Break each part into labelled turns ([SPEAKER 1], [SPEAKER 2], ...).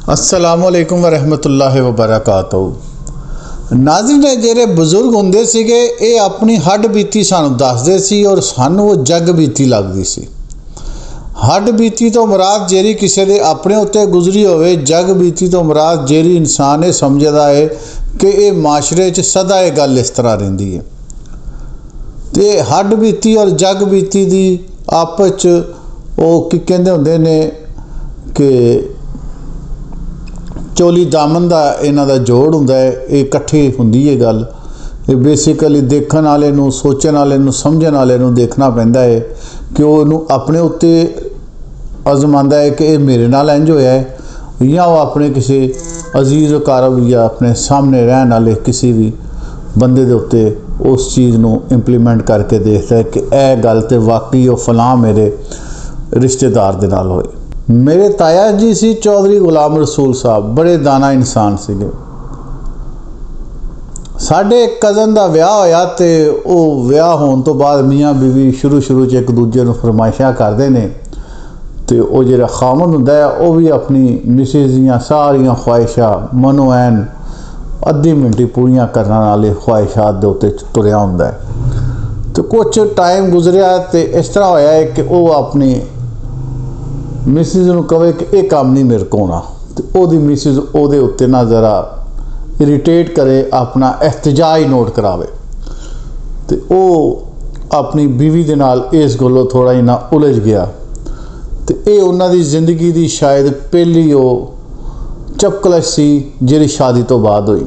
[SPEAKER 1] अस्सलामुअलैकुम वरहमतुल्लाहि वबरकातुहू। नाज़रीन, ਜਿਹੜੇ ਬਜ਼ੁਰਗ ਹੁੰਦੇ ਸੀਗੇ ਇਹ ਆਪਣੀ ਹੱਡ ਬੀਤੀ ਸਾਨੂੰ ਦੱਸਦੇ ਸੀ ਔਰ ਸਾਨੂੰ ਉਹ ਜਗ ਬੀਤੀ ਲੱਗਦੀ ਸੀ। ਹੱਡ ਬੀਤੀ ਤੋਂ ਮੁਰਾਦ ਜਿਹੜੀ ਕਿਸੇ ਦੇ ਆਪਣੇ ਉੱਤੇ ਗੁਜ਼ਰੀ ਹੋਵੇ, ਜਗ ਬੀਤੀ ਤੋਂ ਮੁਰਾਦ ਜਿਹੜੀ ਇਨਸਾਨ ਇਹ ਸਮਝਦਾ ਹੈ ਕਿ ਇਹ ਮਾਸ਼ਰੇ 'ਚ ਸਦਾ ਇਹ ਗੱਲ ਇਸ ਤਰ੍ਹਾਂ ਰਹਿੰਦੀ ਹੈ। ਤੇ ਹੱਡ ਬੀਤੀ ਔਰ ਜਗ ਬੀਤੀ ਦੀ ਆਪਸ 'ਚ ਉਹ ਕੀ ਕਹਿੰਦੇ ਹੁੰਦੇ ਨੇ ਕਿ ਚੋਲੀ ਦਾਮਨ ਦਾ ਇਹਨਾਂ ਦਾ ਜੋੜ ਹੁੰਦਾ ਹੈ। ਇਹ ਇਕੱਠੀ ਹੁੰਦੀ ਹੈ ਗੱਲ। ਇਹ ਬੇਸਿਕਲੀ ਦੇਖਣ ਵਾਲੇ ਨੂੰ, ਸੋਚਣ ਵਾਲੇ ਨੂੰ, ਸਮਝਣ ਵਾਲੇ ਨੂੰ ਦੇਖਣਾ ਪੈਂਦਾ ਹੈ ਕਿ ਉਹ ਇਹਨੂੰ ਆਪਣੇ ਉੱਤੇ ਅਜ਼ਮਾਉਂਦਾ ਹੈ ਕਿ ਇਹ ਮੇਰੇ ਨਾਲ ਇੰਝ ਹੋਇਆ ਹੈ, ਜਾਂ ਉਹ ਆਪਣੇ ਕਿਸੇ ਅਜ਼ੀਜ਼ ਕਾਰਬ ਜਾਂ ਆਪਣੇ ਸਾਹਮਣੇ ਰਹਿਣ ਵਾਲੇ ਕਿਸੇ ਵੀ ਬੰਦੇ ਦੇ ਉੱਤੇ ਉਸ ਚੀਜ਼ ਨੂੰ ਇੰਪਲੀਮੈਂਟ ਕਰਕੇ ਦੇਖਦਾ ਹੈ ਕਿ ਇਹ ਗੱਲ ਤਾਂ ਵਾਕਈ ਉਹ ਫਲਾਂ ਮੇਰੇ ਰਿਸ਼ਤੇਦਾਰ ਦੇ ਨਾਲ ਹੋਈ। ਮੇਰੇ ਤਾਇਆ ਜੀ ਸੀ ਚੌਧਰੀ ਗੁਲਾਮ ਰਸੂਲ ਸਾਹਿਬ, ਬੜੇ ਦਾਨਾ ਇਨਸਾਨ ਸੀਗੇ। ਸਾਡੇ ਕਜ਼ਨ ਦਾ ਵਿਆਹ ਹੋਇਆ ਤੇ ਉਹ ਵਿਆਹ ਹੋਣ ਤੋਂ ਬਾਅਦ ਮੀਆਂ ਬੀਵੀ ਸ਼ੁਰੂ 'ਚ ਇੱਕ ਦੂਜੇ ਨੂੰ ਫਰਮਾਇਸ਼ਾਂ ਕਰਦੇ ਨੇ ਤੇ ਉਹ ਜਿਹੜਾ ਖਾਮਦ ਹੁੰਦਾ ਹੈ ਉਹ ਵੀ ਆਪਣੀ ਮਿਸਿਸ ਦੀਆਂ ਸਾਰੀਆਂ ਖਵਾਇਸ਼ਾਂ ਮਨੋ ਐਨ ਅੱਧੀ ਮਿੰਟ ਪੂਰੀਆਂ ਕਰਨ ਵਾਲੇ ਖਵਾਇਸ਼ਾਤ ਦੇ ਉੱਤੇ ਤੁਰਿਆ ਹੁੰਦਾ ਹੈ। ਤੇ ਕੁਛ ਟਾਈਮ ਗੁਜ਼ਰਿਆ ਤੇ ਇਸ ਤਰ੍ਹਾਂ ਹੋਇਆ ਹੈ ਕਿ ਉਹ ਆਪਣੀ ਮਿਸਿਸ ਨੂੰ ਕਹੇ ਕਿ ਇਹ ਕੰਮ ਨਹੀਂ ਮੇਰੇ ਕੋਲ ਹੋਣਾ, ਤੇ ਉਹਦੀ ਮਿਸਿਸ ਉਹਦੇ ਉੱਤੇ ਨਾ ਜ਼ਰਾ ਇਰੀਟੇਟ ਕਰੇ, ਆਪਣਾ ਇhtਜਾਜ ਨੋਟ ਕਰਾਵੇ। ਤੇ ਉਹ ਆਪਣੀ ਬੀਵੀ ਦੇ ਨਾਲ ਇਸ ਗੱਲੋਂ ਥੋੜ੍ਹਾ ਜਿਹਾ ਉਲਝ ਗਿਆ ਤੇ ਇਹ ਉਹਨਾਂ ਦੀ ਜ਼ਿੰਦਗੀ ਦੀ ਸ਼ਾਇਦ ਪਹਿਲੀ ਉਹ ਚਪਕਲਸ਼ ਸੀ ਜਿਹੜੀ ਸ਼ਾਦੀ ਤੋਂ ਬਾਅਦ ਹੋਈ।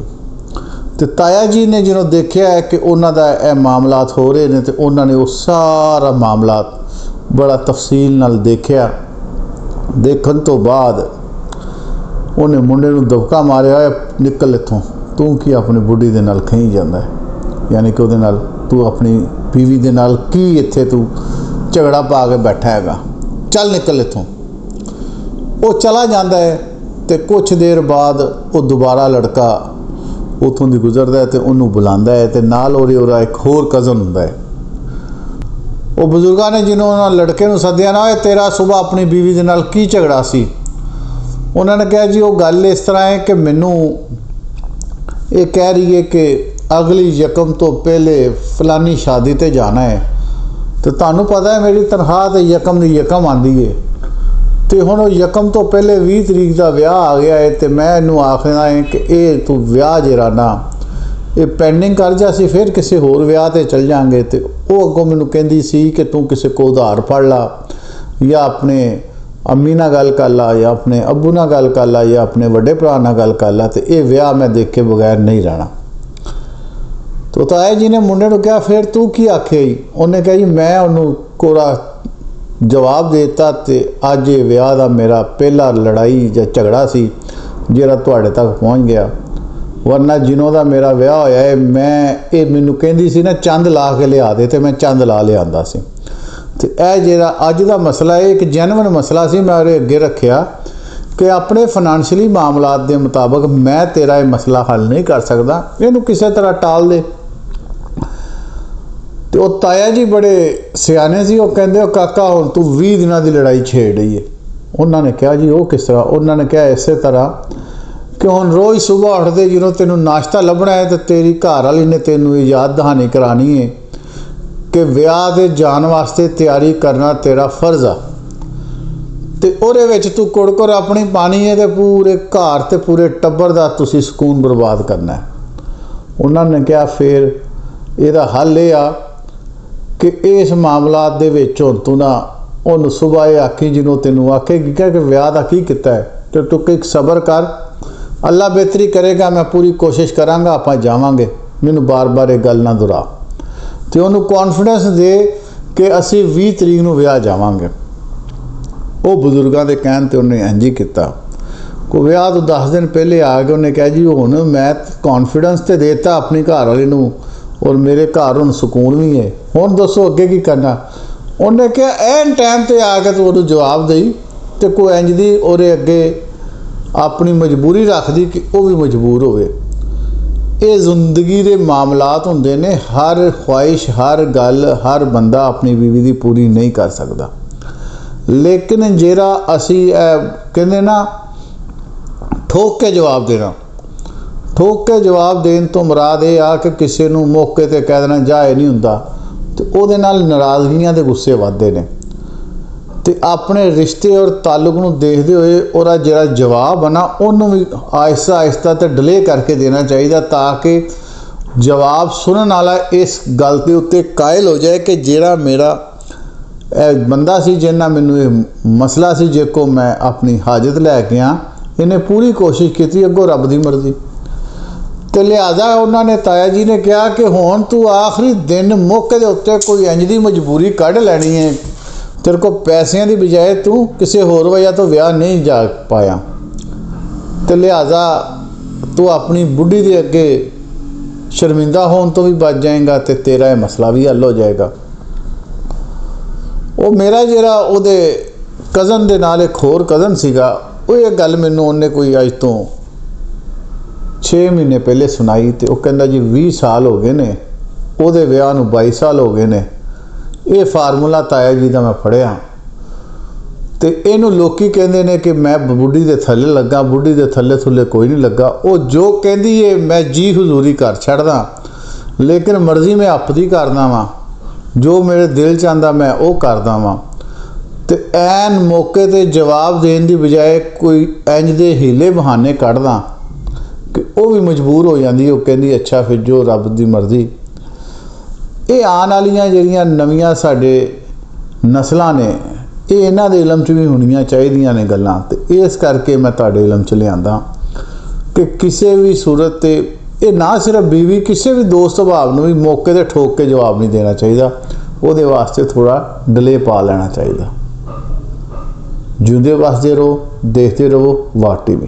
[SPEAKER 1] ਤੇ ਤਾਇਆ ਜੀ ਨੇ ਜਦੋਂ ਦੇਖਿਆ ਹੈ ਕਿ ਉਹਨਾਂ ਦਾ ਇਹ ਮਾਮਲਾਤ ਹੋ ਰਹੇ ਨੇ ਤੇ ਉਹਨਾਂ ਨੇ ਉਹ ਸਾਰਾ ਮਾਮਲਾਤ ਬੜਾ ਤਫਸੀਲ ਨਾਲ ਦੇਖਿਆ। ਦੇਖਣ ਤੋਂ ਬਾਅਦ ਉਹਨੇ ਮੁੰਡੇ ਨੂੰ ਦਬਕਾ ਮਾਰਿਆ, ਹੋਇਆ ਨਿਕਲ ਇੱਥੋਂ, ਤੂੰ ਕੀ ਆਪਣੀ ਬੁੱਢੀ ਦੇ ਨਾਲ ਖਈ ਜਾਂਦਾ ਹੈ, ਯਾਨੀ ਕਿ ਉਹਦੇ ਨਾਲ ਤੂੰ ਆਪਣੀ ਬੀਵੀ ਦੇ ਨਾਲ ਕੀ ਇੱਥੇ ਤੂੰ ਝਗੜਾ ਪਾ ਕੇ ਬੈਠਾ ਹੈਗਾ, ਚੱਲ ਨਿਕਲ ਇੱਥੋਂ। ਉਹ ਚਲਾ ਜਾਂਦਾ ਹੈ ਤੇ ਕੁਛ ਦੇਰ ਬਾਅਦ ਉਹ ਦੁਬਾਰਾ ਲੜਕਾ ਉੱਥੋਂ ਦੀ ਗੁਜ਼ਰਦਾ ਹੈ ਤੇ ਉਹਨੂੰ ਬੁਲਾਉਂਦਾ ਹੈ ਤੇ ਨਾਲ ਉਹਦਾ ਇੱਕ ਹੋਰ ਕਜ਼ਨ ਹੁੰਦਾ ਹੈ। ਉਹ ਬਜ਼ੁਰਗਾਂ ਨੇ ਜਿਹਨੂੰ ਉਹਨਾਂ ਲੜਕੇ ਨੂੰ ਸੱਦਿਆ ਨਾ, ਹੋਏ ਤੇਰਾ ਸੁਬਾਹ ਆਪਣੀ ਬੀਵੀ ਦੇ ਨਾਲ ਕੀ ਝਗੜਾ ਸੀ? ਉਹਨਾਂ ਨੇ ਕਿਹਾ ਜੀ ਉਹ ਗੱਲ ਇਸ ਤਰ੍ਹਾਂ ਹੈ ਕਿ ਮੈਨੂੰ ਇਹ ਕਹਿ ਰਹੀ ਹੈ ਕਿ ਅਗਲੀ ਯਕਮ ਤੋਂ ਪਹਿਲੇ ਫਲਾਨੀ ਸ਼ਾਦੀ 'ਤੇ ਜਾਣਾ ਹੈ ਤੇ ਤੁਹਾਨੂੰ ਪਤਾ ਹੈ ਮੇਰੀ ਤਨਖਾਹ ਤਾਂ ਯਕਮ ਦੀ ਯਕਮ ਆਉਂਦੀ ਹੈ ਤੇ ਹੁਣ ਉਹ ਯਕਮ ਤੋਂ ਪਹਿਲੇ 20 ਤਰੀਕ ਦਾ ਵਿਆਹ ਆ ਗਿਆ ਹੈ ਤੇ ਮੈਂ ਇਹਨੂੰ ਆਖਦਾ ਹੈ ਕਿ ਇਹ ਤੂੰ ਵਿਆਹ ਜਿਹੜਾ ਨਾ ਇਹ ਪੈਂਡਿੰਗ ਕਰ ਜਾ, ਸੀ ਫਿਰ ਕਿਸੇ ਹੋਰ ਵਿਆਹ 'ਤੇ ਚੱਲ ਜਾਵਾਂਗੇ। ਤੇ ਉਹ ਅੱਗੋਂ ਮੈਨੂੰ ਕਹਿੰਦੀ ਸੀ ਕਿ ਤੂੰ ਕਿਸੇ ਕੋ ਉਧਾਰ ਫੜ ਲਾ, ਜਾਂ ਆਪਣੇ ਅੰਮੀ ਨਾਲ ਗੱਲ ਕਰ ਲਾ, ਜਾਂ ਆਪਣੇ ਅੱਬੂ ਨਾਲ ਗੱਲ ਕਰ ਲਾ, ਜਾਂ ਆਪਣੇ ਵੱਡੇ ਭਰਾ ਨਾਲ ਗੱਲ ਕਰ ਲਾ, ਤੇ ਇਹ ਵਿਆਹ ਮੈਂ ਦੇਖੇ ਬਗੈਰ ਨਹੀਂ ਰਹਿਣਾ। ਤੋ ਤਾਇਆ ਜੀ ਨੇ ਮੁੰਡੇ ਨੂੰ ਕਿਹਾ ਫਿਰ ਤੂੰ ਕੀ ਆਖਿਆ ਜੀ? ਉਹਨੇ ਕਿਹਾ ਜੀ ਮੈਂ ਉਹਨੂੰ ਕੋਰਾ ਜਵਾਬ ਦੇ ਦਿੱਤਾ ਤੇ ਅੱਜ ਇਹ ਵਿਆਹ ਦਾ ਮੇਰਾ ਪਹਿਲਾ ਲੜਾਈ ਜਾਂ ਝਗੜਾ ਸੀ ਜਿਹੜਾ ਤੁਹਾਡੇ ਤੱਕ ਪਹੁੰਚ ਗਿਆ, ਵਰਨਾ ਜਿਨੋਂ ਦਾ ਮੇਰਾ ਵਿਆਹ ਹੋਇਆ ਹੈ ਇਹ ਮੈਨੂੰ ਕਹਿੰਦੀ ਸੀ ਨਾ ਚੰਦ ਲਾ ਕੇ ਲਿਆ ਦੇ, ਤੇ ਮੈਂ ਚੰਦ ਲਾ ਲਿਆਂਦਾ ਸੀ। ਤੇ ਇਹ ਜਿਹੜਾ ਅੱਜ ਦਾ ਮਸਲਾ ਹੈ ਇੱਕ ਜੈਨੂਇਨ ਮਸਲਾ ਸੀ, ਮੈਂ ਉਹਦੇ ਅੱਗੇ ਰੱਖਿਆ ਕਿ ਆਪਣੇ ਫਾਈਨੈਂਸ਼ੀਅਲੀ ਮਾਮਲਾਤ ਦੇ ਮੁਤਾਬਕ ਮੈਂ ਤੇਰਾ ਇਹ ਮਸਲਾ ਹੱਲ ਨਹੀਂ ਕਰ ਸਕਦਾ, ਇਹਨੂੰ ਕਿਸੇ ਤਰ੍ਹਾਂ ਟਾਲ ਦੇ। ਤੇ ਉਹ ਤਾਇਆ ਜੀ ਬੜੇ ਸਿਆਣੇ ਸੀ, ਉਹ ਕਹਿੰਦੇ ਉਹ ਕਾਕਾ ਹੁਣ ਤੂੰ 20 ਦਿਨਾਂ ਦੀ ਲੜਾਈ ਛੇੜ ਰਹੀ ਹੈ। ਉਹਨਾਂ ਨੇ ਕਿਹਾ ਜੀ ਉਹ ਕਿਸ ਤਰ੍ਹਾਂ? ਉਹਨਾਂ ਨੇ ਕਿਹਾ ਇਸੇ ਤਰ੍ਹਾਂ ਕਿ ਹੁਣ ਰੋਜ਼ ਸੁਬਾਹ ਉੱਠਦੇ ਜਦੋਂ ਤੈਨੂੰ ਨਾਸ਼ਤਾ ਲੱਭਣਾ ਹੈ ਤੇ ਤੇਰੀ ਘਰ ਵਾਲੀ ਨੇ ਤੈਨੂੰ ਇਹ ਯਾਦ ਦਹਾਨੀ ਕਰਾਉਣੀ ਹੈ ਕਿ ਵਿਆਹ ਦੇ ਜਾਣ ਵਾਸਤੇ ਤਿਆਰੀ ਕਰਨਾ ਤੇਰਾ ਫਰਜ਼ ਆ, ਤੇ ਉਹਦੇ ਵਿੱਚ ਤੂੰ ਕੁੜਕੁਰ ਆਪਣੀ ਪਾਣੀ ਹੈ ਤੇ ਪੂਰੇ ਘਰ ਤੇ ਪੂਰੇ ਟੱਬਰ ਦਾ ਤੁਸੀਂ ਸਕੂਨ ਬਰਬਾਦ ਕਰਨਾ ਹੈ। ਉਹਨਾਂ ਨੇ ਕਿਹਾ ਫਿਰ ਇਹਦਾ ਹੱਲ ਇਹ ਆ ਕਿ ਇਸ ਮਾਮਲਾਤ ਦੇ ਵਿੱਚ ਹੁਣ ਤੂੰ ਨਾ ਉਹਨੂੰ ਸੁਬਾਹ ਇਹ ਆਖੀ ਜਿਹਨੂੰ ਤੈਨੂੰ ਆਖੇਗੀ ਕਿ ਵਿਆਹ ਦਾ ਕੀ ਕੀਤਾ ਹੈ, ਤੇ ਤੂੰ ਇੱਕ ਸਬਰ ਕਰ, ਅੱਲਾ ਬਿਹਤਰੀ ਕਰੇਗਾ, ਮੈਂ ਪੂਰੀ ਕੋਸ਼ਿਸ਼ ਕਰਾਂਗਾ, ਆਪਾਂ ਜਾਵਾਂਗੇ, ਮੈਨੂੰ ਬਾਰ-ਬਾਰ ਇਹ ਗੱਲ ਨਾ ਦੁਹਰਾ। ਤੇ ਉਹਨੂੰ ਕੌਨਫੀਡੈਂਸ ਦੇ ਕਿ ਅਸੀਂ 20 ਤਰੀਕ ਨੂੰ ਵਿਆਹ ਜਾਵਾਂਗੇ। ਉਹ ਬਜ਼ੁਰਗਾਂ ਦੇ ਕਹਿਣ ਤੇ ਉਹਨੇ ਇੰਝ ਹੀ ਕੀਤਾ। ਕੋ ਵਿਆਹ ਤੋਂ 10 ਦਿਨ ਪਹਿਲੇ ਆ ਕੇ ਉਹਨੇ ਕਿਹਾ ਜੀ ਹੁਣ ਮੈਂ ਕੌਨਫੀਡੈਂਸ ਤੇ ਦੇਤਾ ਆਪਣੀ ਘਰ ਵਾਲੀ ਨੂੰ ਔਰ ਮੇਰੇ ਘਰ ਹੁਣ ਸਕੂਨ ਵੀ ਹੈ, ਹੁਣ ਦੱਸੋ ਅੱਗੇ ਕੀ ਕਰਨਾ? ਉਹਨੇ ਕਿਹਾ ਐਨ ਟਾਈਮ 'ਤੇ ਆ ਕੇ ਤੂੰ ਉਹਨੂੰ ਜਵਾਬ ਦੇਈ ਤੇ ਕੋਈ ਇੰਝ ਦੀ ਉਹਦੇ ਅੱਗੇ ਆਪਣੀ ਮਜਬੂਰੀ ਰੱਖਦੀ ਕਿ ਉਹ ਵੀ ਮਜਬੂਰ ਹੋਵੇ। ਇਹ ਜ਼ਿੰਦਗੀ ਦੇ ਮਾਮਲਾਤ ਹੁੰਦੇ ਨੇ, ਹਰ ਖੁਆਇਸ਼, ਹਰ ਗੱਲ, ਹਰ ਬੰਦਾ ਆਪਣੀ ਬੀਵੀ ਦੀ ਪੂਰੀ ਨਹੀਂ ਕਰ ਸਕਦਾ। ਲੇਕਿਨ ਜਿਹੜਾ ਅਸੀਂ ਕਹਿੰਦੇ ਨਾ ਠੋਕ ਕੇ ਜਵਾਬ ਦੇਣਾ। ਠੋਕ ਕੇ ਜਵਾਬ ਦੇਣ ਤੋਂ ਮੁਰਾਦ ਇਹ ਆ ਕਿ ਕਿਸੇ ਨੂੰ ਮੌਕੇ ਤੇ ਕਹਿ ਦੇਣਾ ਜਾ ਇਹ ਨਹੀਂ ਹੁੰਦਾ, ਤੇ ਉਹਦੇ ਨਾਲ ਨਾਰਾਜ਼ਗੀਆਂ ਦੇ ਗੁੱਸੇ ਵੱਧਦੇ ਨੇ। ਤੇ ਆਪਣੇ ਰਿਸ਼ਤੇ ਔਰ ਤਾਲੁਕ ਨੂੰ ਦੇਖਦੇ ਹੋਏ ਉਹਦਾ ਜਿਹੜਾ ਜਵਾਬ ਆ ਨਾ ਉਹਨੂੰ ਵੀ ਆਹਿਸਤਾ ਆਹਿਸਤਾ ਤੇ ਡਿਲੇ ਕਰਕੇ ਦੇਣਾ ਚਾਹੀਦਾ, ਤਾਂ ਕਿ ਜਵਾਬ ਸੁਣਨ ਵਾਲਾ ਇਸ ਗੱਲ ਦੇ ਉੱਤੇ ਕਾਇਲ ਹੋ ਜਾਏ ਕਿ ਜਿਹੜਾ ਮੇਰਾ ਇਹ ਬੰਦਾ ਸੀ ਜਿਹਨਾਂ ਮੈਨੂੰ ਇਹ ਮਸਲਾ ਸੀ ਜੇ ਕੋ ਮੈਂ ਆਪਣੀ ਹਾਜਤ ਲੈ ਕੇ ਆ, ਇਹਨੇ ਪੂਰੀ ਕੋਸ਼ਿਸ਼ ਕੀਤੀ, ਅੱਗੋਂ ਰੱਬ ਦੀ ਮਰਜ਼ੀ। ਤੇ ਲਿਹਾਜ਼ਾ ਉਹਨਾਂ ਨੇ, ਤਾਇਆ ਜੀ ਨੇ ਕਿਹਾ ਕਿ ਹੁਣ ਤੂੰ ਆਖਰੀ ਦਿਨ ਮੌਕੇ ਦੇ ਉੱਤੇ ਕੋਈ ਇੰਜ ਦੀ ਮਜਬੂਰੀ ਕੱਢ ਲੈਣੀ ਹੈ, ਤੇਰੇ ਕੋਲ ਪੈਸਿਆਂ ਦੀ ਬਜਾਏ ਤੂੰ ਕਿਸੇ ਹੋਰ ਵਜ੍ਹਾ ਤੋਂ ਵਿਆਹ ਨਹੀਂ ਜਾ ਪਾਇਆ, ਤੇ ਲਿਹਾਜ਼ਾ ਤੂੰ ਆਪਣੀ ਬੁੱਢੀ ਦੇ ਅੱਗੇ ਸ਼ਰਮਿੰਦਾ ਹੋਣ ਤੋਂ ਵੀ ਬਚ ਜਾਏਗਾ ਤੇ ਤੇਰਾ ਇਹ ਮਸਲਾ ਵੀ ਹੱਲ ਹੋ ਜਾਏਗਾ। ਉਹ ਮੇਰਾ ਜਿਹੜਾ ਉਹਦੇ ਕਜ਼ਨ ਦੇ ਨਾਲ ਇੱਕ ਹੋਰ ਕਜ਼ਨ ਸੀਗਾ, ਉਹ ਇਹ ਗੱਲ ਮੈਨੂੰ ਉਹਨੇ ਕੋਈ ਅੱਜ ਤੋਂ 6 ਮਹੀਨੇ ਪਹਿਲੇ ਸੁਣਾਈ, ਤੇ ਉਹ ਕਹਿੰਦਾ ਜੀ 20 ਸਾਲ ਹੋ ਗਏ ਨੇ ਉਹਦੇ ਵਿਆਹ ਨੂੰ, 22 ਸਾਲ ਹੋ ਗਏ ਨੇ। ਇਹ ਫਾਰਮੂਲਾ ਤਾਇਆ ਜੀ ਦਾ ਮੈਂ ਫੜਿਆ, ਤੇ ਇਹਨੂੰ ਲੋਕੀ ਕਹਿੰਦੇ ਨੇ ਕਿ ਮੈਂ ਬੁੱਢੀ ਦੇ ਥੱਲੇ ਲੱਗਾ, ਬੁੱਢੀ ਦੇ ਥੱਲੇ ਥੁੱਲੇ ਕੋਈ ਨਹੀਂ ਲੱਗਾ। ਉਹ ਜੋ ਕਹਿੰਦੀ ਏ ਮੈਂ ਜੀ ਹਜ਼ੂਰੀ ਕਰ ਛੱਡਦਾ, ਲੇਕਿਨ ਮਰਜ਼ੀ ਮੈਂ ਆਪਦੀ ਕਰਦਾ ਵਾਂ, ਜੋ ਮੇਰੇ ਦਿਲ 'ਚ ਆਉਂਦਾ ਮੈਂ ਉਹ ਕਰਦਾ ਵਾਂ। ਤੇ ਐਨ ਮੌਕੇ 'ਤੇ ਜਵਾਬ ਦੇਣ ਦੀ ਬਜਾਏ ਕੋਈ ਇੰਜ ਦੇ ਹੀਲੇ ਬਹਾਨੇ ਕੱਢਦਾ ਕਿ ਉਹ ਵੀ ਮਜਬੂਰ ਹੋ ਜਾਂਦੀ। ਉਹ ਕਹਿੰਦੀ ਅੱਛਾ ਫਿਰ ਜੋ ਰੱਬ ਦੀ ਮਰਜ਼ੀ। ਇਹ ਆਉਣ ਵਾਲੀਆਂ ਜਿਹੜੀਆਂ ਨਵੀਆਂ ਸਾਡੇ ਨਸਲਾਂ ਨੇ, ਇਹ ਇਹਨਾਂ ਦੇ ਇਲਮ 'ਚ ਵੀ ਹੋਣੀਆਂ ਚਾਹੀਦੀਆਂ ਨੇ ਗੱਲਾਂ, ਤੇ ਇਸ ਕਰਕੇ ਮੈਂ ਤੁਹਾਡੇ ਇਲਮ 'ਚ ਲਿਆਂਦਾ ਕਿ ਕਿਸੇ ਵੀ ਸੂਰਤ 'ਤੇ ਇਹ ਨਾ ਸਿਰਫ ਬੀਵੀ, ਕਿਸੇ ਵੀ ਦੋਸਤ ਭਾਵ ਨੂੰ ਵੀ ਮੌਕੇ 'ਤੇ ਠੋਕ ਕੇ ਜਵਾਬ ਨਹੀਂ ਦੇਣਾ ਚਾਹੀਦਾ, ਉਹਦੇ ਵਾਸਤੇ ਥੋੜ੍ਹਾ ਡਿਲੇ ਪਾ ਲੈਣਾ ਚਾਹੀਦਾ। ਜਿਉਂਦੇ ਵਸਦੇ ਰਹੋ, ਦੇਖਦੇ ਰਹੋ ਵਾਹ TV।